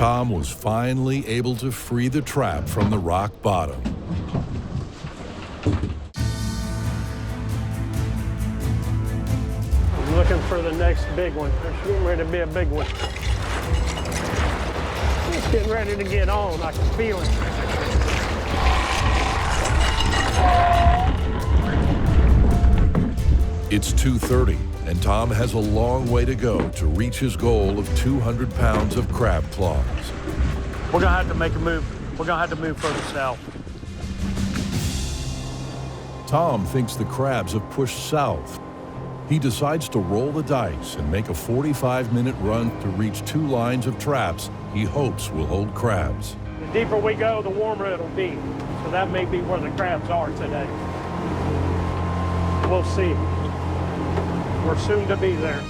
Tom was finally able to free the trap from the rock bottom. I'm looking for the next big one. It's getting ready to be a big one. It's getting ready to get on. I can feel it. It's 2:30, and Tom has a long way to go to reach his goal of 200 pounds of crab claws. We're gonna have to make a move. We're gonna have to move further south. Tom thinks the crabs have pushed south. He decides to roll the dice and make a 45-minute run to reach 2 lines of traps he hopes will hold crabs. The deeper we go, the warmer it'll be. So that may be where the crabs are today. We'll see. We're soon to be there.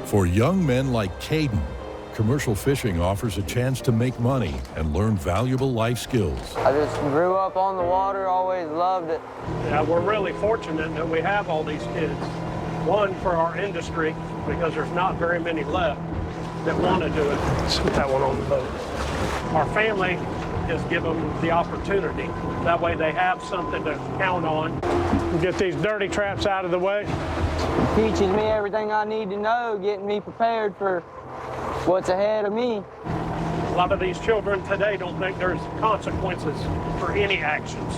For young men like Caden, commercial fishing offers a chance to make money and learn valuable life skills. I just grew up on the water, always loved it. Yeah, we're really fortunate that we have all these kids. One, for our industry, because there's not very many left that want to do it. Let's put that one on the boat. Our family has given them the opportunity. That way they have something to count on. Get these dirty traps out of the way. Teaches me everything I need to know, getting me prepared for what's ahead of me. A lot of these children today don't think there's consequences for any actions.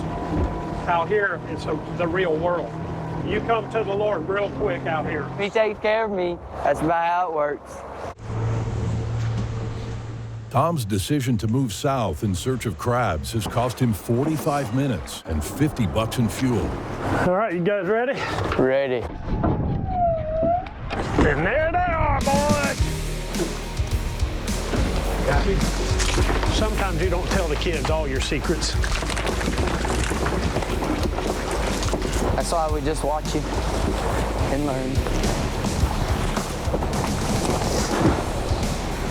Out here, it's the real world. You come to the Lord real quick out here. He takes care of me. That's about how it works. Tom's decision to move south in search of crabs has cost him 45 minutes and $50 in fuel. All right, you guys ready? Ready. And there they are, boys. Got me? Sometimes you don't tell the kids all your secrets. That's why we just watch you and learn.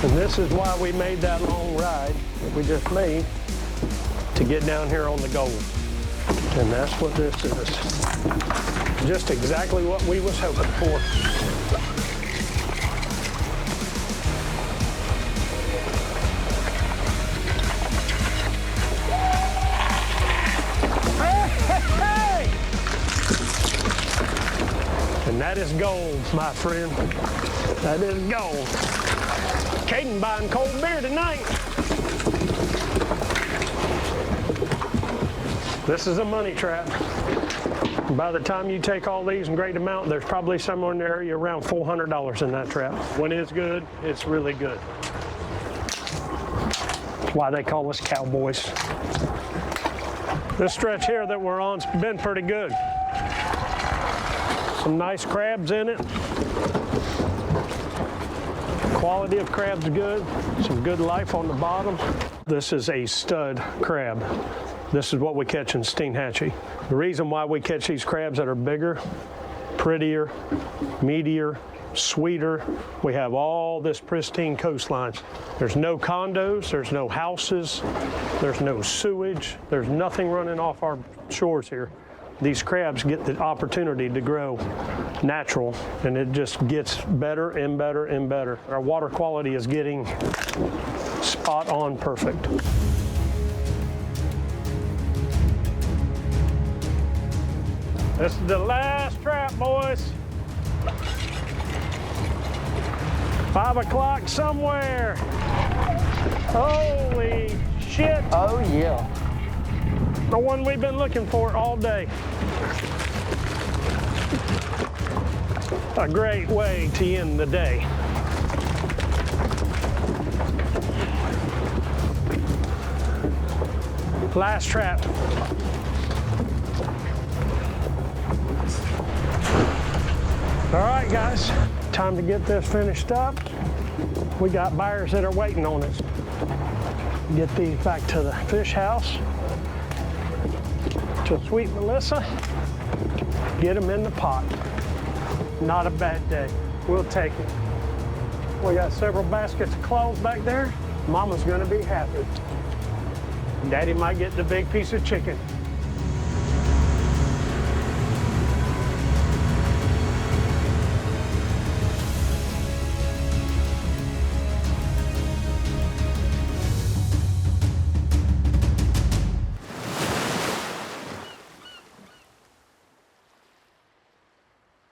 And this is why we made that long ride that we just made to get down here on the gold. And that's what this is. Just exactly what we was hoping for. Hey! And that is gold, my friend. That is gold. Caden buying cold beer tonight. This is a money trap. By the time you take all these in great amount, there's probably somewhere in the area around $400 in that trap. When it's good, it's really good. That's why they call us Cowboys. This stretch here that we're on's been pretty good. Some nice crabs in it. Quality of crab's good, some good life on the bottom. This is a stud crab. This is what we catch in Steinhatchee. The reason why we catch these crabs that are bigger, prettier, meatier, sweeter, we have all this pristine coastlines. There's no condos, there's no houses, there's no sewage, there's nothing running off our shores here. These crabs get the opportunity to grow natural, and it just gets better and better and better. Our water quality is getting spot on perfect. This is the last trap, boys. 5 o'clock somewhere. Holy shit. Oh, yeah. The one we've been looking for all day. A great way to end the day. Last trap. All right, guys, time to get this finished up. We got buyers that are waiting on us. Get these back to the fish house. To Sweet Melissa, get them in the pot. Not a bad day. We'll take it. We got several baskets of claws back there. Mama's gonna be happy. Daddy might get the big piece of chicken.